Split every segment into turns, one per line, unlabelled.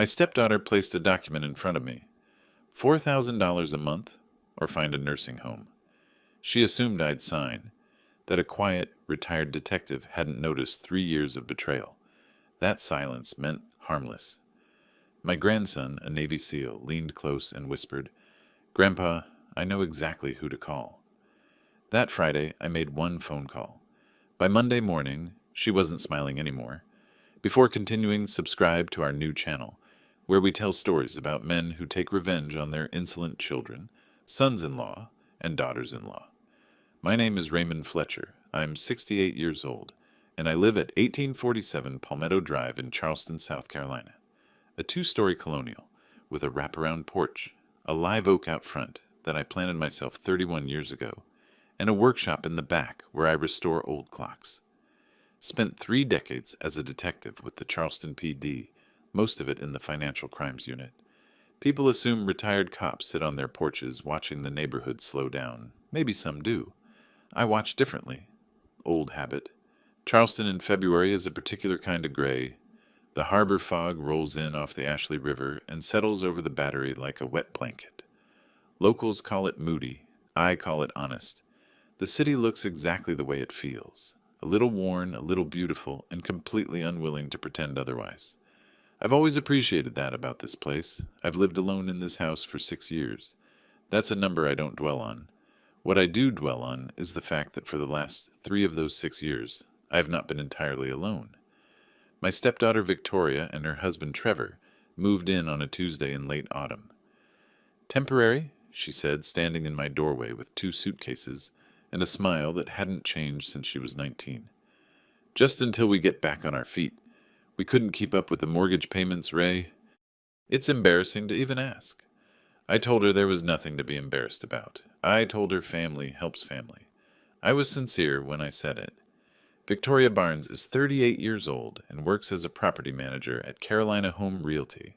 My stepdaughter placed a document in front of me. $4,000 a month or find a nursing home. She assumed I'd sign, that a quiet, retired detective hadn't noticed 3 years of betrayal. That silence meant harmless. My grandson, a Navy SEAL, leaned close and whispered, "Grandpa, I know exactly who to call." That Friday, I made one phone call. By Monday morning, she wasn't smiling anymore. Before continuing, subscribe to our new channel, where we tell stories about men who take revenge on their insolent children, sons-in-law, and daughters-in-law. My name is Raymond Fletcher. I'm 68 years old, and I live at 1847 Palmetto Drive in Charleston, South Carolina. A two-story colonial with a wraparound porch, a live oak out front that I planted myself 31 years ago, and a workshop in the back where I restore old clocks. Spent 3 decades as a detective with the Charleston PD, most of it in the financial crimes unit. People assume retired cops sit on their porches watching the neighborhood slow down. Maybe some do. I watch differently. Old habit. Charleston in February is a particular kind of gray. The harbor fog rolls in off the Ashley River and settles over the battery like a wet blanket. Locals call it moody. I call it honest. The city looks exactly the way it feels. A little worn, a little beautiful, and completely unwilling to pretend otherwise. I've always appreciated that about this place. I've lived alone in this house for 6 years. That's a number I don't dwell on. What I do dwell on is the fact that for the last 3 of those 6 years, I have not been entirely alone. My stepdaughter Victoria and her husband Trevor moved in on a Tuesday in late autumn. "Temporary," she said, standing in my doorway with 2 suitcases and a smile that hadn't changed since she was 19. "Just until we get back on our feet. We couldn't keep up with the mortgage payments, Ray." It's embarrassing to even ask. I told her there was nothing to be embarrassed about. I told her family helps family. I was sincere when I said it. Victoria Barnes is 38 years old and works as a property manager at Carolina Home Realty,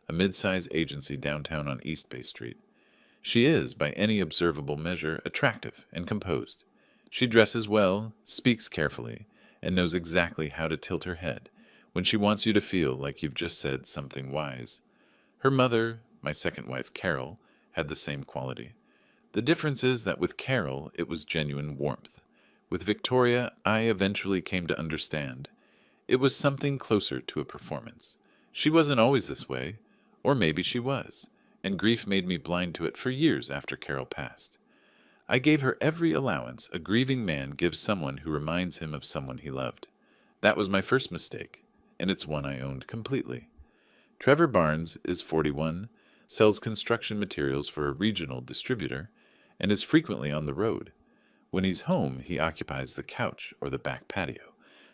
a mid-size agency downtown on East Bay Street. She is, by any observable measure, attractive and composed. She dresses well, speaks carefully, and knows exactly how to tilt her head when she wants you to feel like you've just said something wise. Her mother, my second wife Carol, had the same quality. The difference is that with Carol, it was genuine warmth. With Victoria, I eventually came to understand. It was something closer to a performance. She wasn't always this way, or maybe she was, and grief made me blind to it for years after Carol passed. I gave her every allowance a grieving man gives someone who reminds him of someone he loved. That was my first mistake, and it's one I owned completely. Trevor Barnes is 41, sells construction materials for a regional distributor, and is frequently on the road. When he's home, he occupies the couch or the back patio,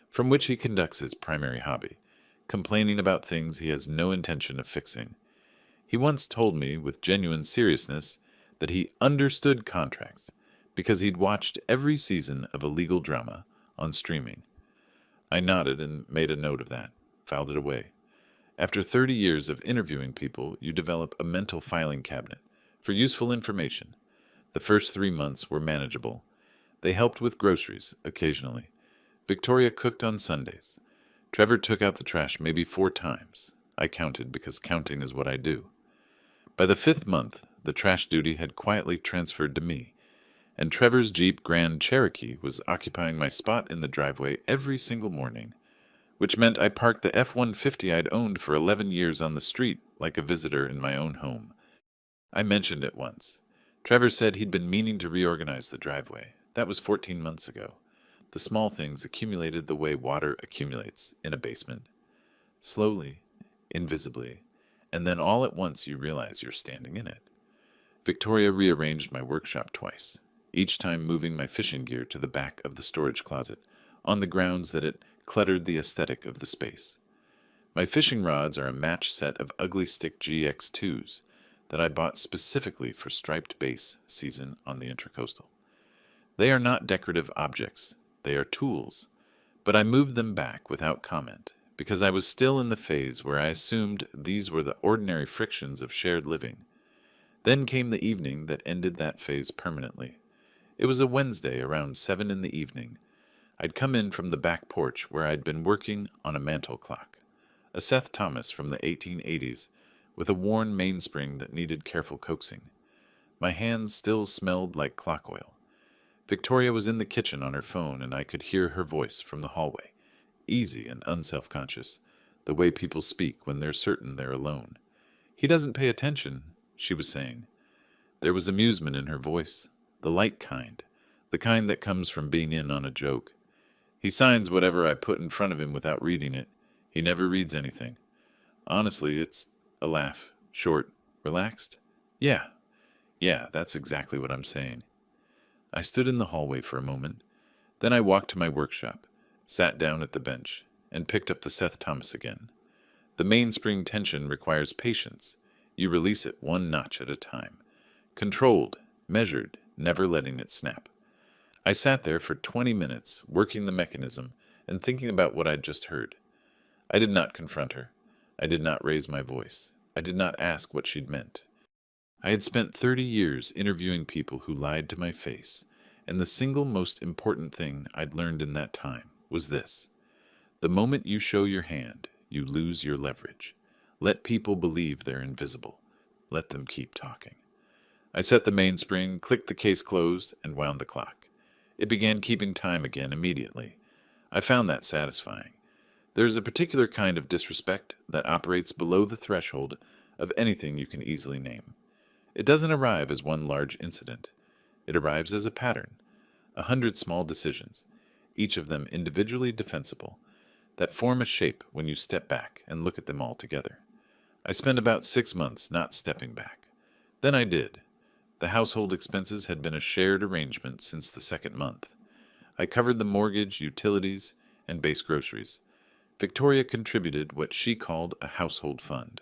from which he conducts his primary hobby, complaining about things he has no intention of fixing. He once told me with genuine seriousness that he understood contracts because he'd watched every season of a legal drama on streaming. I nodded and made a note of that, filed it away. After 30 years of interviewing people, you develop a mental filing cabinet for useful information. The first 3 months were manageable. They helped with groceries occasionally. Victoria cooked on Sundays. Trevor took out the trash maybe 4 times. I counted because counting is what I do. By the 5th month, the trash duty had quietly transferred to me, and Trevor's Jeep Grand Cherokee was occupying my spot in the driveway every single morning, which meant I parked the F-150 I'd owned for 11 years on the street like a visitor in my own home. I mentioned it once. Trevor said he'd been meaning to reorganize the driveway. That was 14 months ago. The small things accumulated the way water accumulates in a basement. Slowly, invisibly, and then all at once you realize you're standing in it. Victoria rearranged my workshop twice, each time moving my fishing gear to the back of the storage closet, on the grounds that it cluttered the aesthetic of the space. My fishing rods are a match set of Ugly Stick GX2s that I bought specifically for striped bass season on the Intracoastal. They are not decorative objects, they are tools, but I moved them back without comment because I was still in the phase where I assumed these were the ordinary frictions of shared living. Then came the evening that ended that phase permanently. It was a Wednesday around 7 in the evening. I'd come in from the back porch where I'd been working on a mantel clock. a Seth Thomas from the 1880s, with a worn mainspring that needed careful coaxing. My hands still smelled like clock oil. Victoria was in the kitchen on her phone, and I could hear her voice from the hallway, easy and unself-conscious, the way people speak when they're certain they're alone. "He doesn't pay attention," she was saying. There was amusement in her voice, the light kind, the kind that comes from being in on a joke. "He signs whatever I put in front of him without reading it. He never reads anything. Honestly, it's a laugh. Short, relaxed. Yeah, that's exactly what I'm saying." I stood in the hallway for a moment. Then I walked to my workshop, sat down at the bench, and picked up the Seth Thomas again. The mainspring tension requires patience. You release it one notch at a time. Controlled, measured, never letting it snap. I sat there for 20 minutes, working the mechanism and thinking about what I'd just heard. I did not confront her. I did not raise my voice. I did not ask what she'd meant. I had spent 30 years interviewing people who lied to my face, and the single most important thing I'd learned in that time was this: the moment you show your hand, you lose your leverage. Let people believe they're invisible. Let them keep talking. I set the mainspring, clicked the case closed, and wound the clock. It began keeping time again immediately. I found that satisfying. There is a particular kind of disrespect that operates below the threshold of anything you can easily name. It doesn't arrive as one large incident. It arrives as a pattern, 100 small decisions, each of them individually defensible, that form a shape when you step back and look at them all together. I spent about 6 months not stepping back. Then I did. The household expenses had been a shared arrangement since the second month. I covered the mortgage, utilities, and base groceries. Victoria contributed what she called a household fund,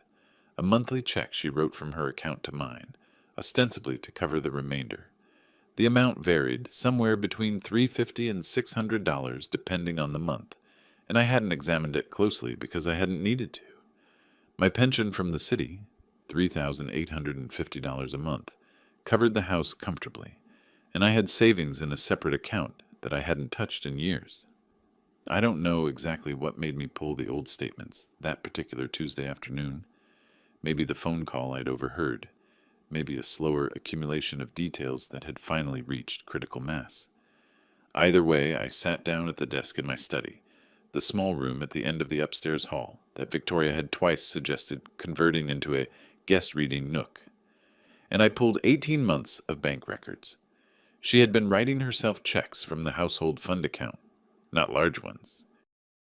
a monthly check she wrote from her account to mine, ostensibly to cover the remainder. The amount varied, somewhere between $350 and $600 depending on the month, and I hadn't examined it closely because I hadn't needed to. My pension from the city, $3,850 a month, covered the house comfortably, and I had savings in a separate account that I hadn't touched in years. I don't know exactly what made me pull the old statements that particular Tuesday afternoon. Maybe the phone call I'd overheard. Maybe a slower accumulation of details that had finally reached critical mass. Either way, I sat down at the desk in my study, the small room at the end of the upstairs hall that Victoria had twice suggested converting into a guest reading nook. And I pulled 18 months of bank records. She had been writing herself checks from the household fund account, not large ones.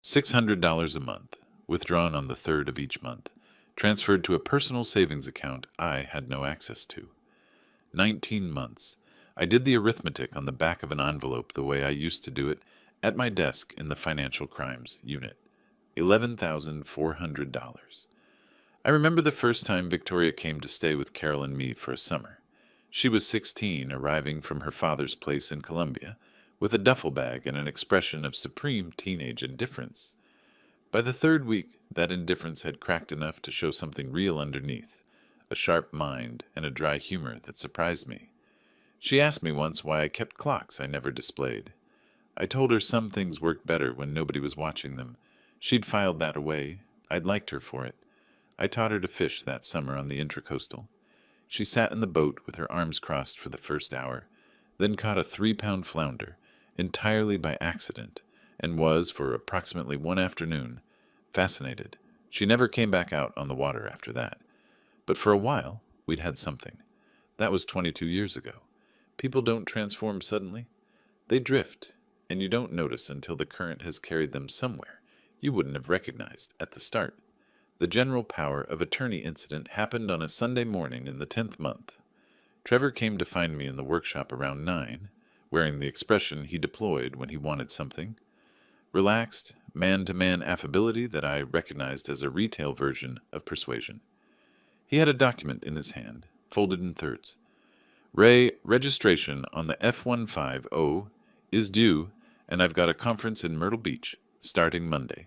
$600 a month, withdrawn on the 3rd of each month, transferred to a personal savings account I had no access to. 19 months. I did the arithmetic on the back of an envelope the way I used to do it at my desk in the financial crimes unit. $11,400. I remember the first time Victoria came to stay with Carol and me for a summer. She was 16, arriving from her father's place in Colombia, with a duffel bag and an expression of supreme teenage indifference. By the 3rd week, that indifference had cracked enough to show something real underneath, a sharp mind and a dry humor that surprised me. She asked me once why I kept clocks I never displayed. I told her some things worked better when nobody was watching them. She'd filed that away. I'd liked her for it. I taught her to fish that summer on the Intracoastal. She sat in the boat with her arms crossed for the first hour, then caught a 3-pound flounder, entirely by accident, and was, for approximately one afternoon, fascinated. She never came back out on the water after that. But for a while, we'd had something. That was 22 years ago. People don't transform suddenly. They drift, and you don't notice until the current has carried them somewhere you wouldn't have recognized at the start. The general power of attorney incident happened on a Sunday morning in the 10th month. Trevor came to find me in the workshop around 9, wearing the expression he deployed when he wanted something. Relaxed, man-to-man affability that I recognized as a retail version of persuasion. He had a document in his hand, folded in thirds. "Ray, registration on the F-150 is due, and I've got a conference in Myrtle Beach, starting Monday.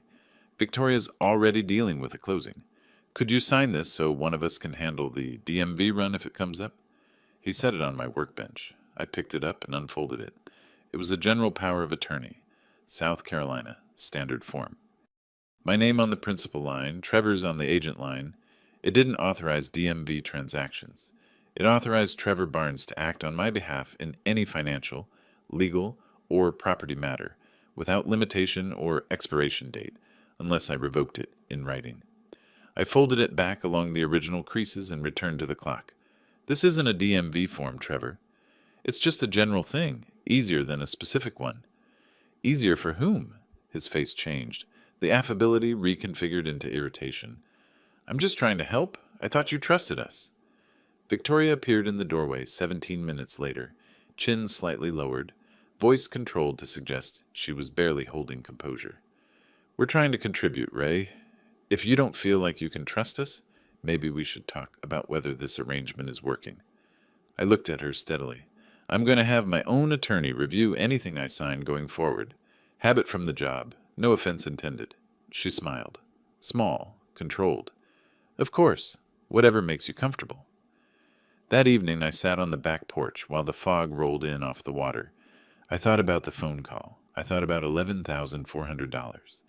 Victoria's already dealing with the closing. Could you sign this so one of us can handle the DMV run if it comes up?" He set it on my workbench. I picked it up and unfolded it. It was a general power of attorney, South Carolina, standard form. My name on the principal line, Trevor's on the agent line. It didn't authorize DMV transactions. It authorized Trevor Barnes to act on my behalf in any financial, legal, or property matter, without limitation or expiration date, unless I revoked it in writing. I folded it back along the original creases and returned to the clock. This isn't a DMV form, Trevor. It's just a general thing, easier than a specific one. Easier for whom? His face changed. The affability reconfigured into irritation. I'm just trying to help. I thought you trusted us. Victoria appeared in the doorway 17 minutes later, chin slightly lowered, voice controlled to suggest she was barely holding composure. We're trying to contribute, Ray. If you don't feel like you can trust us, maybe we should talk about whether this arrangement is working. I looked at her steadily. I'm going to have my own attorney review anything I sign going forward. Habit from the job. No offense intended. She smiled. Small, controlled. Of course, whatever makes you comfortable. That evening I sat on the back porch while the fog rolled in off the water. I thought about the phone call. I thought about $11,400.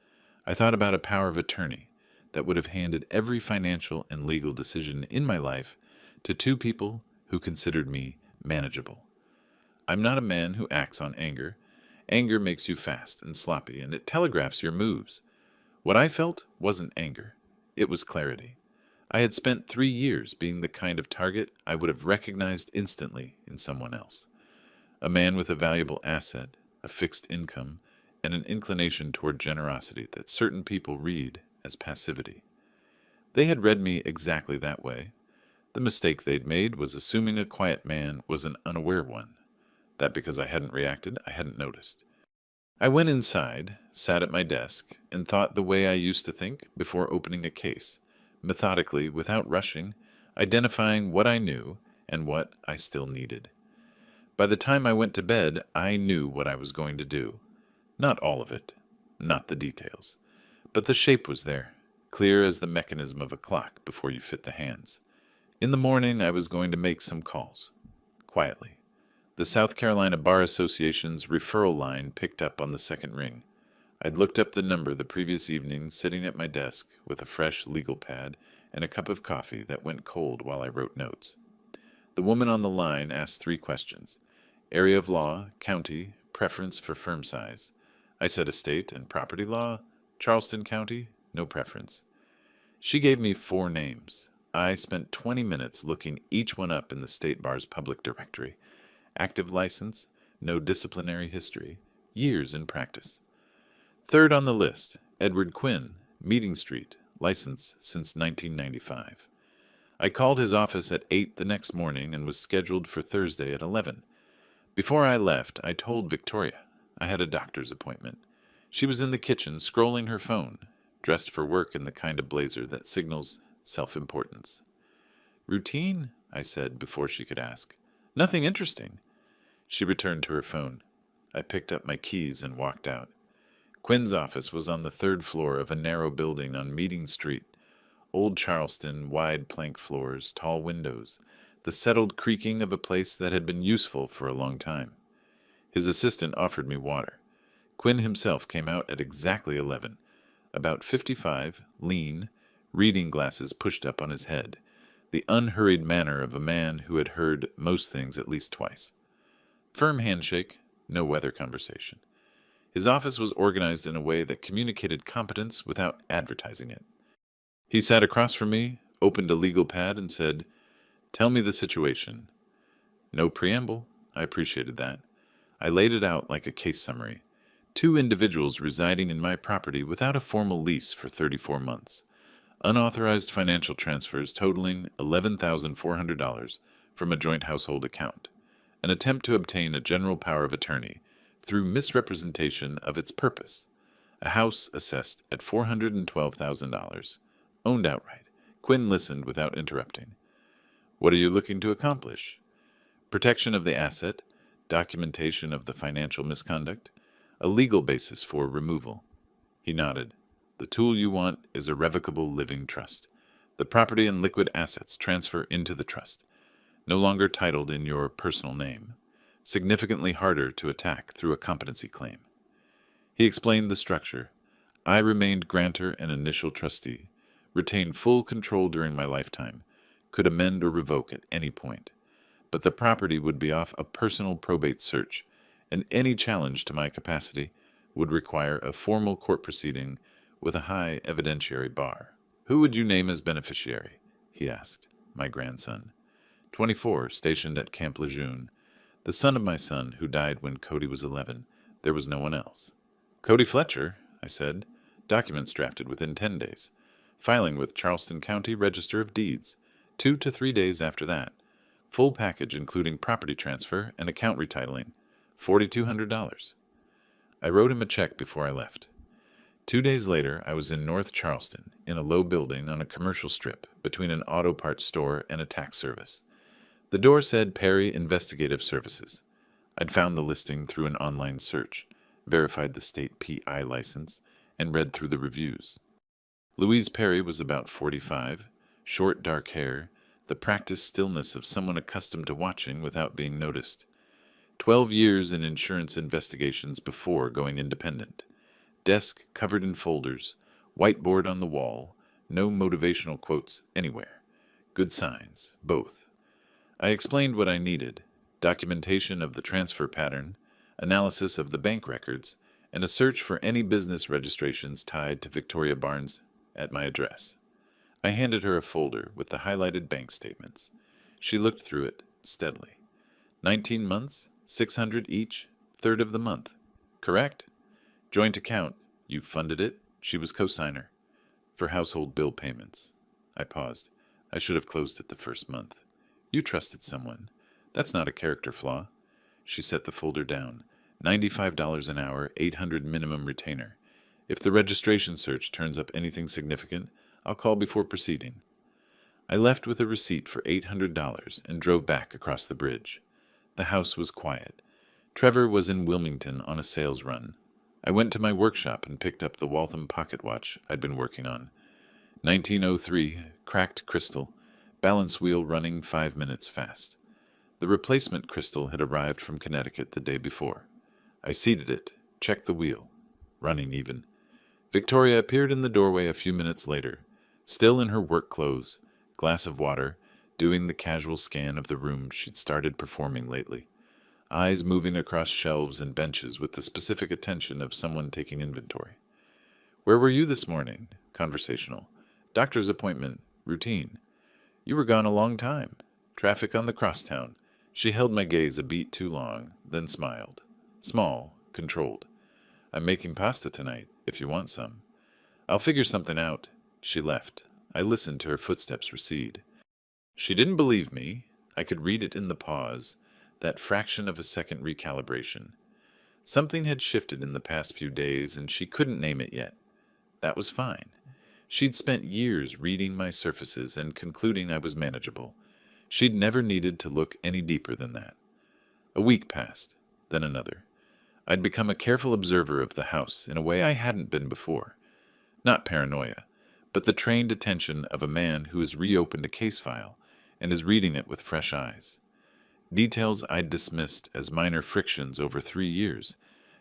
I thought about a power of attorney that would have handed every financial and legal decision in my life to two people who considered me manageable. I'm not a man who acts on anger. Anger makes you fast and sloppy, and it telegraphs your moves. What I felt wasn't anger. It was clarity. I had spent 3 years being the kind of target I would have recognized instantly in someone else. A man with a valuable asset, a fixed income, and an inclination toward generosity that certain people read as passivity. They had read me exactly that way. The mistake they'd made was assuming a quiet man was an unaware one. That because I hadn't reacted, I hadn't noticed. I went inside, sat at my desk, and thought the way I used to think before opening a case, methodically, without rushing, identifying what I knew and what I still needed. By the time I went to bed, I knew what I was going to do. Not all of it, not the details, but the shape was there, clear as the mechanism of a clock before you fit the hands. In the morning, I was going to make some calls, quietly. The South Carolina Bar Association's referral line picked up on the second ring. I'd looked up the number the previous evening, sitting at my desk with a fresh legal pad and a cup of coffee that went cold while I wrote notes. The woman on the line asked 3 questions. Area of law, county, preference for firm size. I said estate and property law, Charleston County, no preference. She gave me 4 names. I spent 20 minutes looking each one up in the State Bar's public directory. Active license, no disciplinary history, years in practice. Third on the list, Edward Quinn, Meeting Street, license since 1995. I called his office at 8 the next morning and was scheduled for Thursday at 11. Before I left, I told Victoria I had a doctor's appointment. She was in the kitchen scrolling her phone, dressed for work in the kind of blazer that signals self-importance. Routine? I said before she could ask. Nothing interesting. She returned to her phone. I picked up my keys and walked out. Quinn's office was on the 3rd floor of a narrow building on Meeting Street. Old Charleston, wide plank floors, tall windows, the settled creaking of a place that had been useful for a long time. His assistant offered me water. Quinn himself came out at exactly 11, about 55, lean, reading glasses pushed up on his head, the unhurried manner of a man who had heard most things at least twice. Firm handshake, no weather conversation. His office was organized in a way that communicated competence without advertising it. He sat across from me, opened a legal pad, and said, "Tell me the situation." No preamble. I appreciated that. I laid it out like a case summary. 2 individuals residing in my property without a formal lease for 34 months. Unauthorized financial transfers totaling $11,400 from a joint household account. An attempt to obtain a general power of attorney through misrepresentation of its purpose. A house assessed at $412,000. Owned outright. Quinn listened without interrupting. What are you looking to accomplish? Protection of the asset, documentation of the financial misconduct, a legal basis for removal. He nodded. The tool you want is a revocable living trust. The property and liquid assets transfer into the trust. No longer titled in your personal name. Significantly harder to attack through a competency claim. He explained the structure. I remained grantor and initial trustee, retained full control during my lifetime, could amend or revoke at any point. But the property would be off a personal probate search, and any challenge to my capacity would require a formal court proceeding with a high evidentiary bar. "Who would you name as beneficiary?" he asked. "My grandson. 24, stationed at Camp Lejeune. The son of my son, who died when Cody was 11. There was no one else." "Cody Fletcher," I said. "Documents drafted within 10 days. Filing with Charleston County Register of Deeds. 2 to 3 days after that. Full package including property transfer and account retitling. $4,200. I wrote him a check before I left. 2 days later, I was in North Charleston, in a low building on a commercial strip between an auto parts store and a tax service. The door said Perry Investigative Services. I'd found the listing through an online search, verified the state PI license, and read through the reviews. Louise Perry was about 45, short dark hair, the practiced stillness of someone accustomed to watching without being noticed. 12 years in insurance investigations before going independent. Desk covered in folders, whiteboard on the wall, no motivational quotes anywhere. Good signs, both. I explained what I needed: documentation of the transfer pattern, analysis of the bank records, and a search for any business registrations tied to Victoria Barnes at my address. I handed her a folder with the highlighted bank statements. She looked through it steadily. 19 months, 600 each, third of the month. Correct? Joint account. You funded it. She was cosigner. For household bill payments. I paused. I should have closed it the first month. You trusted someone. That's not a character flaw. She set the folder down. $95 an hour, 800 minimum retainer. If the registration search turns up anything significant, I'll call before proceeding. I left with a receipt for $800 and drove back across the bridge. The house was quiet. Trevor was in Wilmington on a sales run. I went to my workshop and picked up the Waltham pocket watch I'd been working on. 1903, cracked crystal, balance wheel running 5 minutes fast. The replacement crystal had arrived from Connecticut the day before. I seated it, checked the wheel. Running even. Victoria appeared in the doorway a few minutes later, still in her work clothes, glass of water, doing the casual scan of the room she'd started performing lately. Eyes moving across shelves and benches with the specific attention of someone taking inventory. "Where were you this morning?" Conversational. "Doctor's appointment. Routine." "You were gone a long time." "Traffic on the crosstown." She held my gaze a beat too long, then smiled. Small, controlled. "I'm making pasta tonight, if you want some." "I'll figure something out." She left. I listened to her footsteps recede. She didn't believe me. I could read it in the pause, that fraction of a second recalibration. Something had shifted in the past few days, and she couldn't name it yet. That was fine. She'd spent years reading my surfaces and concluding I was manageable. She'd never needed to look any deeper than that. A week passed, then another. I'd become a careful observer of the house in a way I hadn't been before. Not paranoia, but the trained attention of a man who has reopened a case file and is reading it with fresh eyes. Details I'd dismissed as minor frictions over 3 years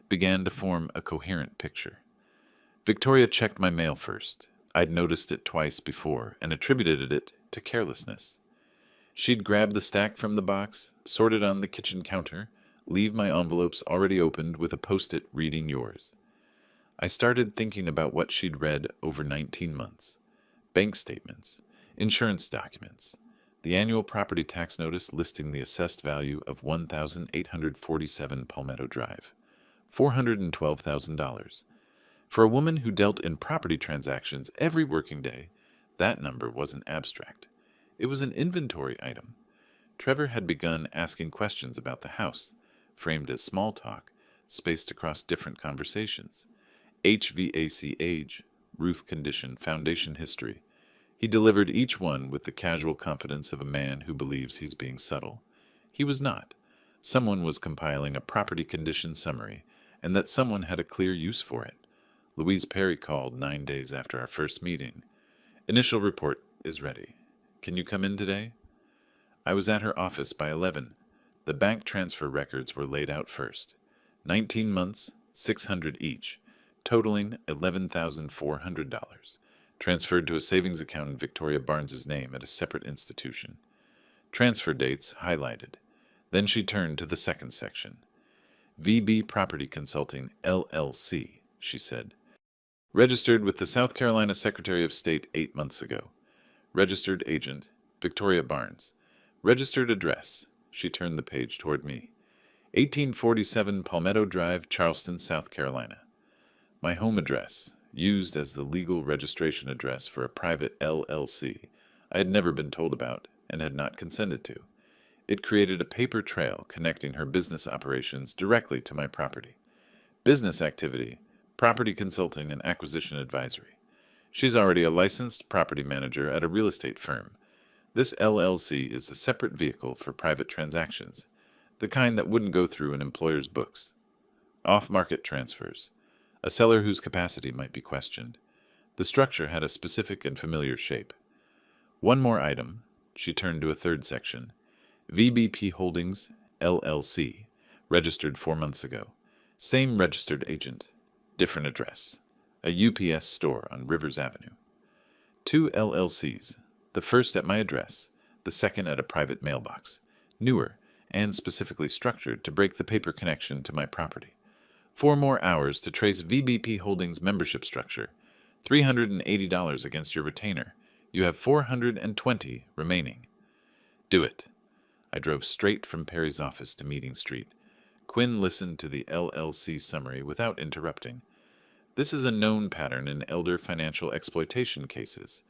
began to form a coherent picture. Victoria checked my mail first. I'd noticed it twice before and attributed it to carelessness. She'd grab the stack from the box, sort it on the kitchen counter, leave my envelopes already opened with a post-it reading yours. I started thinking about what she'd read over 19 months. Bank statements, insurance documents, the annual property tax notice listing the assessed value of 1,847 Palmetto Drive, $412,000. For a woman who dealt in property transactions every working day, that number wasn't abstract. It was an inventory item. Trevor had begun asking questions about the house, framed as small talk, spaced across different conversations. HVAC age, roof condition, foundation history. He delivered each one with the casual confidence of a man who believes he's being subtle. He was not. Someone was compiling a property condition summary, and that someone had a clear use for it. Louise Perry called 9 days after our first meeting. "Initial report is ready. Can you come in today?" I was at her office by 11. The bank transfer records were laid out first. 19 months, 600 each. totaling $11,400, transferred to a savings account in Victoria Barnes's name at a separate institution. Transfer dates highlighted. Then she turned to the second section. VB Property Consulting, LLC, she said. Registered with the South Carolina Secretary of State 8 months ago. Registered agent, Victoria Barnes. Registered address. She turned the page toward me. 1847 Palmetto Drive, Charleston, South Carolina. My home address, used as the legal registration address for a private LLC I had never been told about and had not consented to. It created a paper trail connecting her business operations directly to my property. Business activity, property consulting and acquisition advisory. She's already a licensed property manager at a real estate firm. This LLC is a separate vehicle for private transactions, the kind that wouldn't go through an employer's books. Off-market transfers, a seller whose capacity might be questioned. The structure had a specific and familiar shape. One more item. She turned to a third section. VBP Holdings, LLC, registered 4 months ago. Same registered agent, different address. A UPS store on Rivers Avenue. 2 LLCs, the first at my address, the second at a private mailbox, newer and specifically structured to break the paper connection to my property. 4 more hours to trace VBP Holdings membership structure. $380 against your retainer. You have $420 remaining. Do it. I drove straight from Perry's office to Meeting Street. Quinn listened to the LLC summary without interrupting. This is a known pattern in elder financial exploitation cases.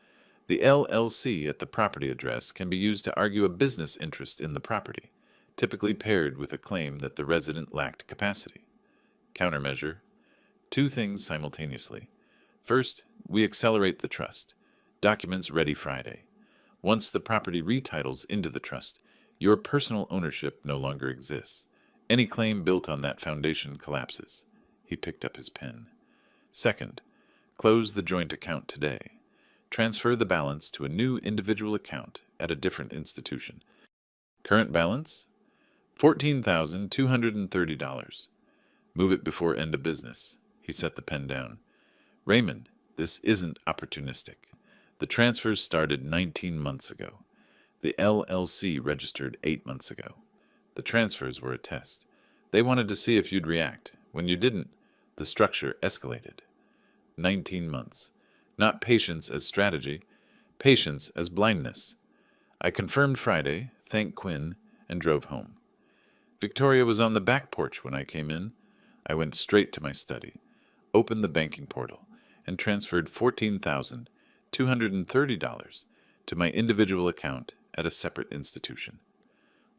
The LLC at the property address can be used to argue a business interest in the property, typically paired with a claim that the resident lacked capacity. Countermeasure. 2 things simultaneously. First, we accelerate the trust. Documents ready Friday. Once the property retitles into the trust, your personal ownership no longer exists. Any claim built on that foundation collapses. He picked up his pen. Second, close the joint account today. Transfer the balance to a new individual account at a different institution. Current balance? $14,230. Move it before end of business. He set the pen down. Raymond, this isn't opportunistic. The transfers started 19 months ago. The LLC registered 8 months ago. The transfers were a test. They wanted to see if you'd react. When you didn't, the structure escalated. 19 months. Not patience as strategy, patience as blindness. I confirmed Friday, thanked Quinn, and drove home. Victoria was on the back porch when I came in. I went straight to my study, opened the banking portal, and transferred $14,230 to my individual account at a separate institution.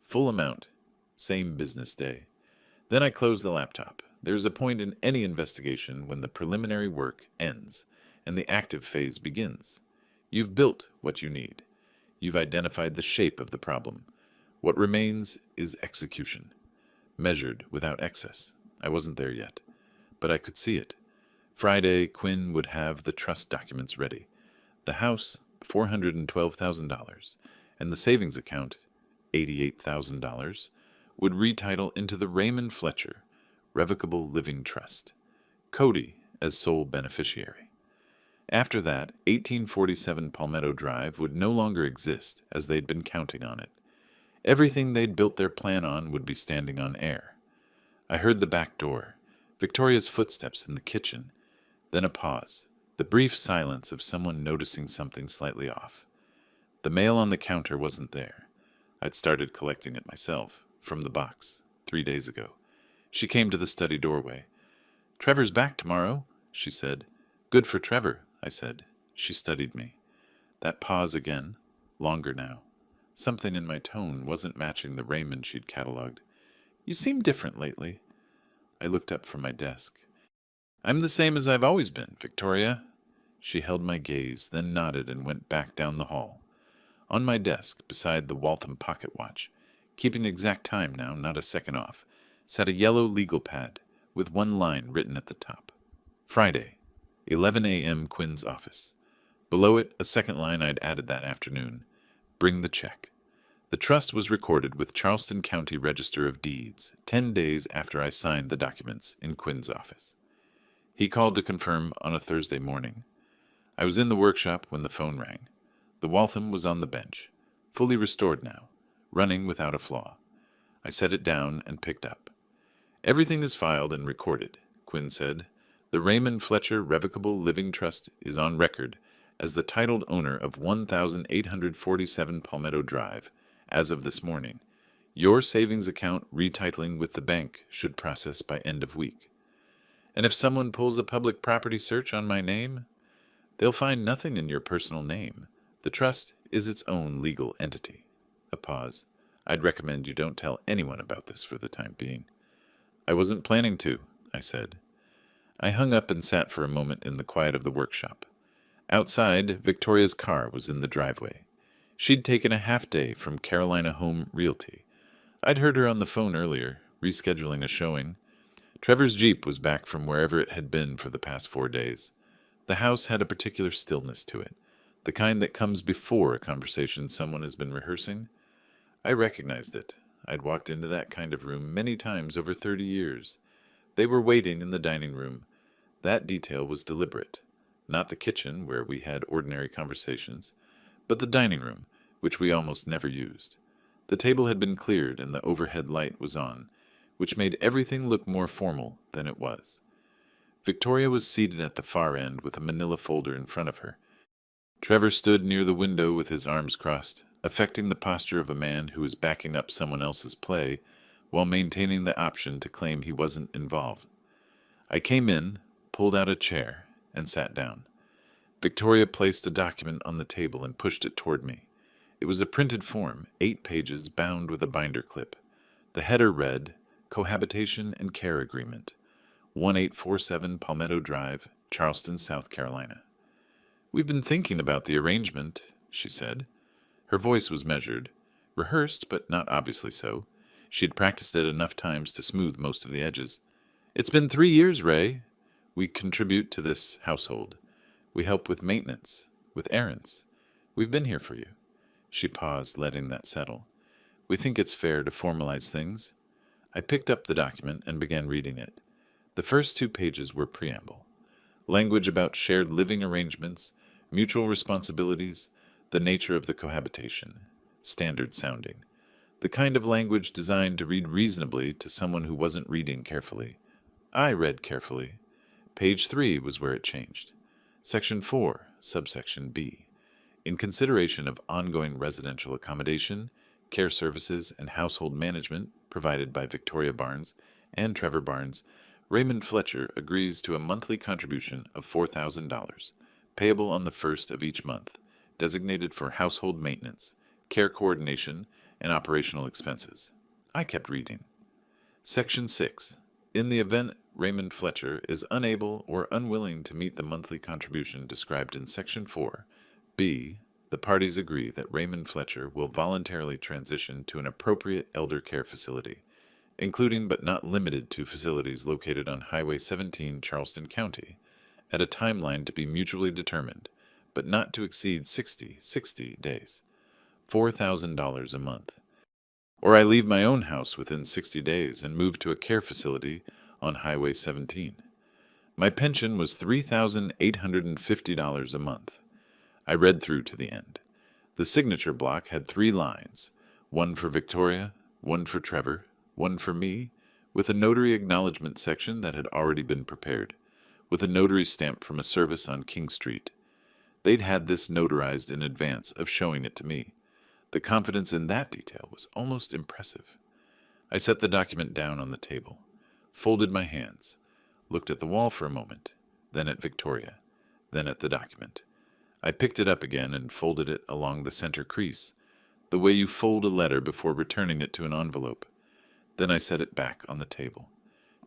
Full amount, same business day. Then I closed the laptop. There's a point in any investigation when the preliminary work ends and the active phase begins. You've built what you need. You've identified the shape of the problem. What remains is execution, measured without excess. I wasn't there yet, but I could see it. Friday, Quinn would have the trust documents ready. The house, $412,000, and the savings account, $88,000, would retitle into the Raymond Fletcher Revocable Living Trust, Cody as sole beneficiary. After that, 1847 Palmetto Drive would no longer exist as they'd been counting on it. Everything they'd built their plan on would be standing on air. I heard the back door, Victoria's footsteps in the kitchen, then a pause, the brief silence of someone noticing something slightly off. The mail on the counter wasn't there. I'd started collecting it myself, from the box, 3 days ago. She came to the study doorway. "Trevor's back tomorrow," she said. "Good for Trevor," I said. She studied me. That pause again, longer now. Something in my tone wasn't matching the Raymond she'd catalogued. "You seem different lately." I looked up from my desk. "I'm the same as I've always been, Victoria." She held my gaze, then nodded and went back down the hall. On my desk, beside the Waltham pocket watch, keeping exact time now, not a second off, sat a yellow legal pad with one line written at the top. Friday, 11 a.m. Quinn's office. Below it, a second line I'd added that afternoon. Bring the check. The trust was recorded with Charleston County Register of Deeds 10 days after I signed the documents in Quinn's office. He called to confirm on a Thursday morning. I was in the workshop when the phone rang. The Waltham was on the bench, fully restored now, running without a flaw. I set it down and picked up. "Everything is filed and recorded," Quinn said. "The Raymond Fletcher Revocable Living Trust is on record as the titled owner of 1847 Palmetto Drive as of this morning. Your savings account retitling with the bank should process by end of week. And if someone pulls a public property search on my name, they'll find nothing in your personal name. The trust is its own legal entity." A pause. "I'd recommend you don't tell anyone about this for the time being." "I wasn't planning to," I said. I hung up and sat for a moment in the quiet of the workshop. Outside, Victoria's car was in the driveway. She'd taken a half-day from Carolina Home Realty. I'd heard her on the phone earlier, rescheduling a showing. Trevor's Jeep was back from wherever it had been for the past 4 days. The house had a particular stillness to it, the kind that comes before a conversation someone has been rehearsing. I recognized it. I'd walked into that kind of room many times over 30 years. They were waiting in the dining room. That detail was deliberate. Not the kitchen, where we had ordinary conversations, but the dining room, which we almost never used. The table had been cleared and the overhead light was on, which made everything look more formal than it was. Victoria was seated at the far end with a manila folder in front of her. Trevor stood near the window with his arms crossed, affecting the posture of a man who was backing up someone else's play while maintaining the option to claim he wasn't involved. I came in, pulled out a chair, and sat down. Victoria placed a document on the table and pushed it toward me. It was a printed form, 8 pages, bound with a binder clip. The header read, "Cohabitation and Care Agreement, 1847 Palmetto Drive, Charleston, South Carolina." "We've been thinking about the arrangement," she said. Her voice was measured, rehearsed, but not obviously so. She had practiced it enough times to smooth most of the edges. "It's been 3 years, Ray. We contribute to this household. We help with maintenance, with errands. We've been here for you." She paused, letting that settle. "We think it's fair to formalize things." I picked up the document and began reading it. The first 2 pages were preamble. Language about shared living arrangements, mutual responsibilities, the nature of the cohabitation. Standard sounding. The kind of language designed to read reasonably to someone who wasn't reading carefully. I read carefully. Page 3 was where it changed. Section 4, subsection B. In consideration of ongoing residential accommodation, care services, and household management provided by Victoria Barnes and Trevor Barnes, Raymond Fletcher agrees to a monthly contribution of $4,000, payable on the 1st of each month, designated for household maintenance, care coordination, and operational expenses. I kept reading. Section 6. In the event Raymond Fletcher is unable or unwilling to meet the monthly contribution described in Section 4, B, the parties agree that Raymond Fletcher will voluntarily transition to an appropriate elder care facility, including but not limited to facilities located on Highway 17, Charleston County, at a timeline to be mutually determined, but not to exceed 60 days, $4,000 a month. Or I leave my own house within 60 days and move to a care facility on Highway 17. My pension was $3,850 a month. I read through to the end. The signature block had 3 lines, one for Victoria, one for Trevor, one for me, with a notary acknowledgement section that had already been prepared, with a notary stamp from a service on King Street. They'd had this notarized in advance of showing it to me. The confidence in that detail was almost impressive. I set the document down on the table, folded my hands, looked at the wall for a moment, then at Victoria, then at the document. I picked it up again and folded it along the center crease, the way you fold a letter before returning it to an envelope. Then I set it back on the table.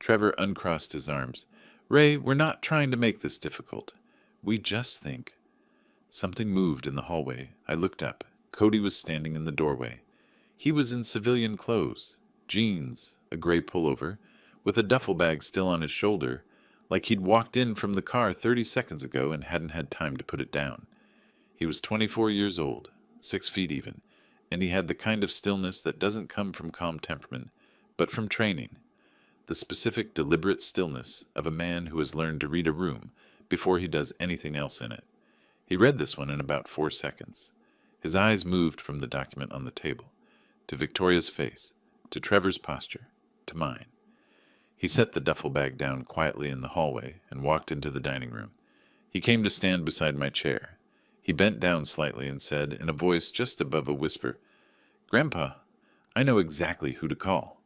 Trevor uncrossed his arms. "Ray, we're not trying to make this difficult. We just think." Something moved in the hallway. I looked up. Cody was standing in the doorway. He was in civilian clothes, jeans, a gray pullover, with a duffel bag still on his shoulder, like he'd walked in from the car 30 seconds ago and hadn't had time to put it down. He was 24 years old, 6 feet even, and he had the kind of stillness that doesn't come from calm temperament, but from training. the specific, deliberate stillness of a man who has learned to read a room before he does anything else in it. He read this one in about 4 seconds. His eyes moved from the document on the table, to Victoria's face, to Trevor's posture, to mine. He set the duffel bag down quietly in the hallway and walked into the dining room. He came to stand beside my chair. He bent down slightly and said, in a voice just above a whisper, "Grandpa, I know exactly who to call."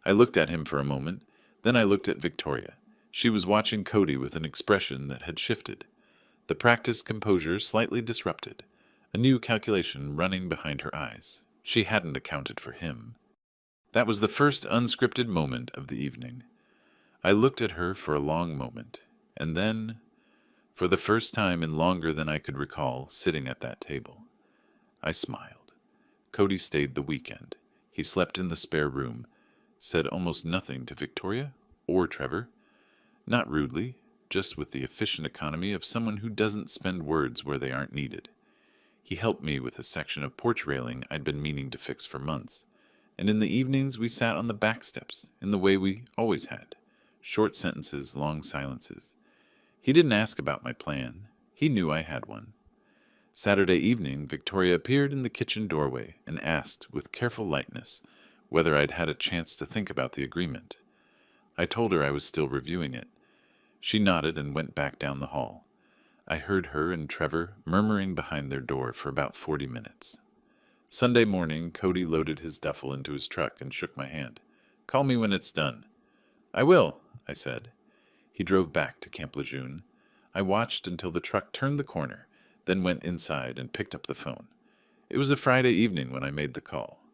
I looked at him for a moment, then I looked at Victoria. She was watching Cody with an expression that had shifted. The practiced composure slightly disrupted, a new calculation running behind her eyes. She hadn't accounted for him. That was the first unscripted moment of the evening. I looked at her for a long moment, and then, for the first time in longer than I could recall sitting at that table, I smiled. Cody stayed the weekend. He slept in the spare room, said almost nothing to Victoria or Trevor. Not rudely, just with the efficient economy of someone who doesn't spend words where they aren't needed. He helped me with a section of porch railing I'd been meaning to fix for months, and in the evenings we sat on the back steps in the way we always had. Short sentences, long silences. He didn't ask about my plan. He knew I had one. Saturday evening, Victoria appeared in the kitchen doorway and asked, with careful lightness, whether I'd had a chance to think about the agreement. I told her I was still reviewing it. She nodded and went back down the hall. I heard her and Trevor murmuring behind their door for about 40 minutes. Sunday morning, Cody loaded his duffel into his truck and shook my hand. "Call me when it's done." "I will," I said. He drove back to Camp Lejeune. I watched until the truck turned the corner, then went inside and picked up the phone. It was a Friday evening when I made the call.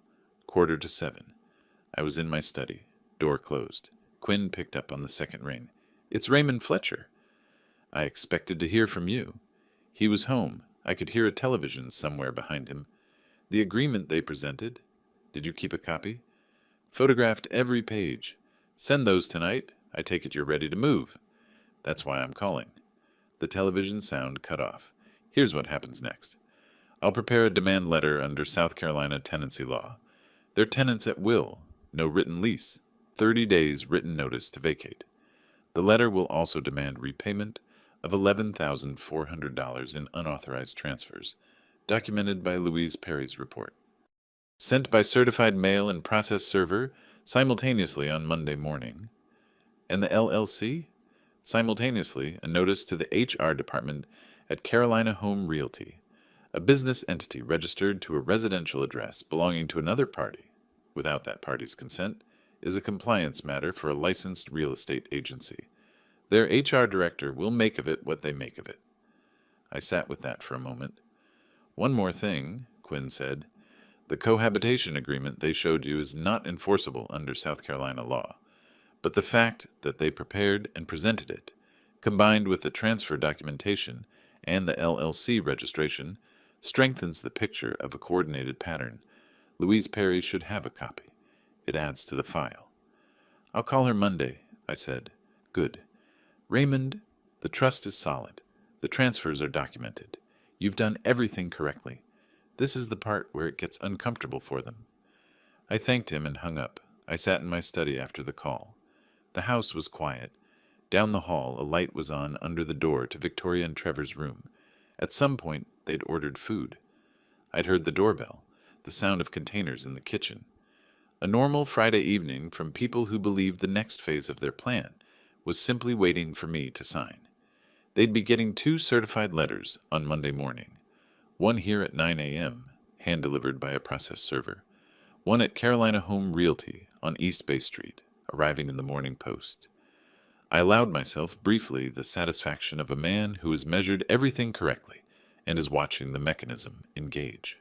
6:45. I was in my study. Door closed. Quinn picked up on the second ring. "It's Raymond Fletcher." "I expected to hear from you." He was home. I could hear a television somewhere behind him. "The agreement they presented. Did you keep a copy?" "Photographed every page. Send those tonight. I take it you're ready to move." "That's why I'm calling." The television sound cut off. "Here's what happens next. I'll prepare a demand letter under South Carolina tenancy law. They're tenants at will, no written lease, 30 days written notice to vacate. The letter will also demand repayment of $11,400 in unauthorized transfers, documented by Louise Perry's report. Sent by certified mail and process server simultaneously on Monday morning. And the LLC? Simultaneously, a notice to the HR department at Carolina Home Realty, a business entity registered to a residential address belonging to another party, without that party's consent, is a compliance matter for a licensed real estate agency. Their HR director will make of it what they make of it." I sat with that for a moment. "One more thing," Quinn said. "The cohabitation agreement they showed you is not enforceable under South Carolina law, but the fact that they prepared and presented it, combined with the transfer documentation and the LLC registration, strengthens the picture of a coordinated pattern. Louise Perry should have a copy. It adds to the file." "I'll call her Monday," I said. "Good. Raymond, the trust is solid. The transfers are documented. You've done everything correctly. This is the part where it gets uncomfortable for them." I thanked him and hung up. I sat in my study after the call. The house was quiet. Down the hall, a light was on under the door to Victoria and Trevor's room. At some point, they'd ordered food. I'd heard the doorbell, the sound of containers in the kitchen. A normal Friday evening from people who believed the next phase of their plan was simply waiting for me to sign. They'd be getting 2 certified letters on Monday morning. One here at 9 a.m., hand-delivered by a process server. One at Carolina Home Realty on East Bay Street, arriving in the Morning Post. I allowed myself briefly the satisfaction of a man who has measured everything correctly and is watching the mechanism engage.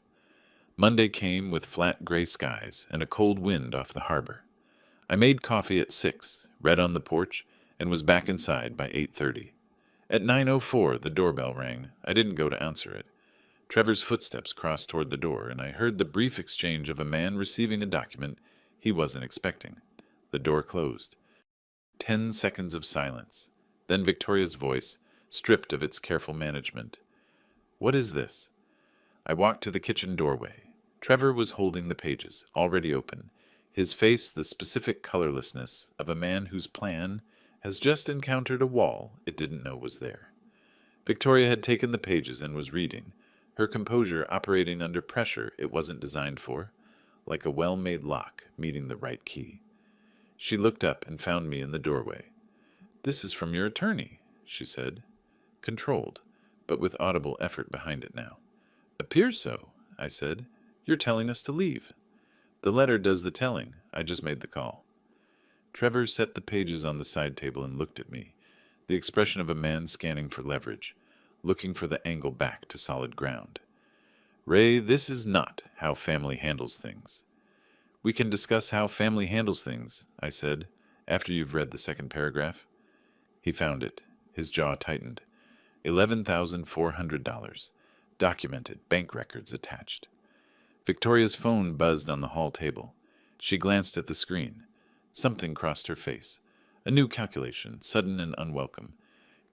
Monday came with flat gray skies and a cold wind off the harbor. I made coffee at 6, read on the porch, and was back inside by 8:30. At 9:04, the doorbell rang. I didn't go to answer it. Trevor's footsteps crossed toward the door, and I heard the brief exchange of a man receiving a document he wasn't expecting. The door closed. 10 seconds of silence. Then Victoria's voice, stripped of its careful management. "What is this?" I walked to the kitchen doorway. Trevor was holding the pages, already open. his face the specific colorlessness of a man whose plan has just encountered a wall it didn't know was there. Victoria had taken the pages and was reading, her composure operating under pressure it wasn't designed for, like a well-made lock meeting the right key. She looked up and found me in the doorway. "This is from your attorney," she said, controlled, but with audible effort behind it now. "Appears so," I said. "You're telling us to leave." "The letter does the telling. I just made the call." Trevor set the pages on the side table and looked at me, the expression of a man scanning for leverage, looking for the angle back to solid ground. "Ray, this is not how family handles things." "We can discuss how family handles things," I said, "after you've read the second paragraph." He found it. His jaw tightened. $11,400. Documented, bank records attached. Victoria's phone buzzed on the hall table. She glanced at the screen. Something crossed her face. A new calculation, sudden and unwelcome.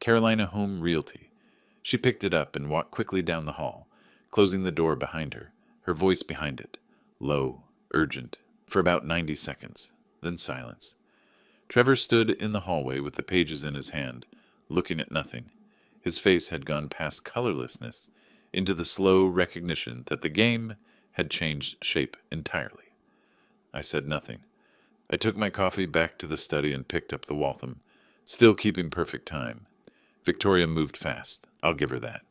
Carolina Home Realty. She picked it up and walked quickly down the hall, closing the door behind her, her voice behind it, low, urgent, for about 90 seconds, then silence. Trevor stood in the hallway with the pages in his hand, looking at nothing. His face had gone past colorlessness into the slow recognition that the game had changed shape entirely. I said nothing. I took my coffee back to the study and picked up the Waltham, still keeping perfect time. Victoria moved fast, I'll give her that.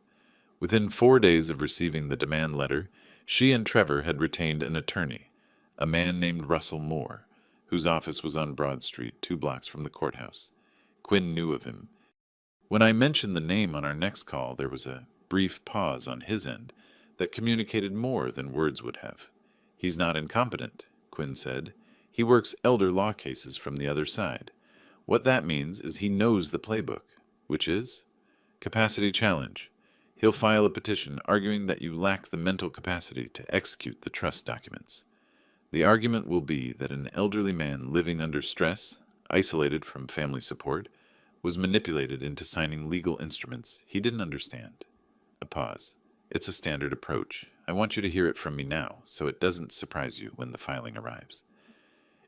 Within 4 days of receiving the demand letter, she and Trevor had retained an attorney, a man named Russell Moore, whose office was on Broad Street, 2 blocks from the courthouse. Quinn knew of him. When I mentioned the name on our next call, there was a brief pause on his end that communicated more than words would have. "He's not incompetent," Quinn said. "He works elder law cases from the other side. What that means is he knows the playbook, which is capacity challenge. He'll file a petition arguing that you lack the mental capacity to execute the trust documents. The argument will be that an elderly man living under stress, isolated from family support, was manipulated into signing legal instruments he didn't understand." A pause. "It's a standard approach. I want you to hear it from me now, so it doesn't surprise you when the filing arrives."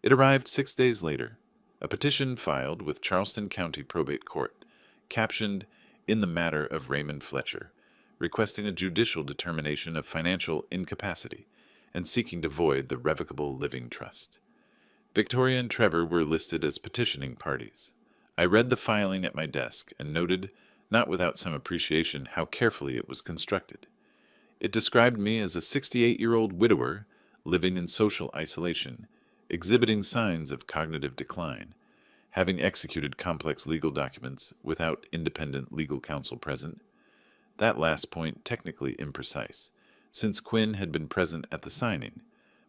It arrived 6 days later. A petition filed with Charleston County Probate Court, captioned "In the matter of Raymond Fletcher," requesting a judicial determination of financial incapacity and seeking to void the revocable living trust. Victoria and Trevor were listed as petitioning parties. I read the filing at my desk and noted, not without some appreciation, how carefully it was constructed. It described me as a 68-year-old widower living in social isolation, exhibiting signs of cognitive decline, having executed complex legal documents without independent legal counsel present. That last point technically imprecise, since Quinn had been present at the signing,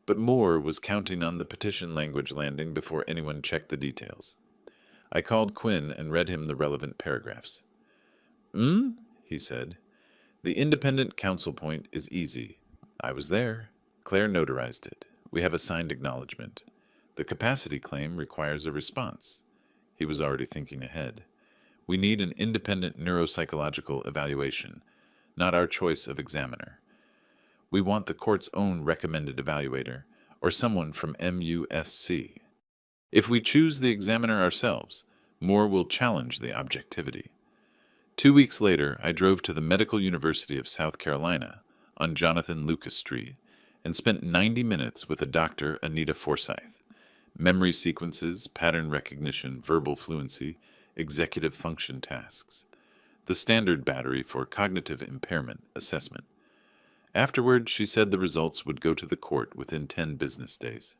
but Moore was counting on the petition language landing before anyone checked the details. I called Quinn and read him the relevant paragraphs. He said. "The independent counsel point is easy. I was there. Claire notarized it. We have a signed acknowledgement. The capacity claim requires a response." He was already thinking ahead. "We need an independent neuropsychological evaluation, not our choice of examiner. We want the court's own recommended evaluator, or someone from MUSC. If we choose the examiner ourselves, Moore will challenge the objectivity." 2 weeks later, I drove to the Medical University of South Carolina on Jonathan Lucas Street and spent 90 minutes with a Dr. Anita Forsyth. Memory sequences, pattern recognition, verbal fluency, executive function tasks. The standard battery for cognitive impairment assessment. Afterward, she said the results would go to the court within 10 business days.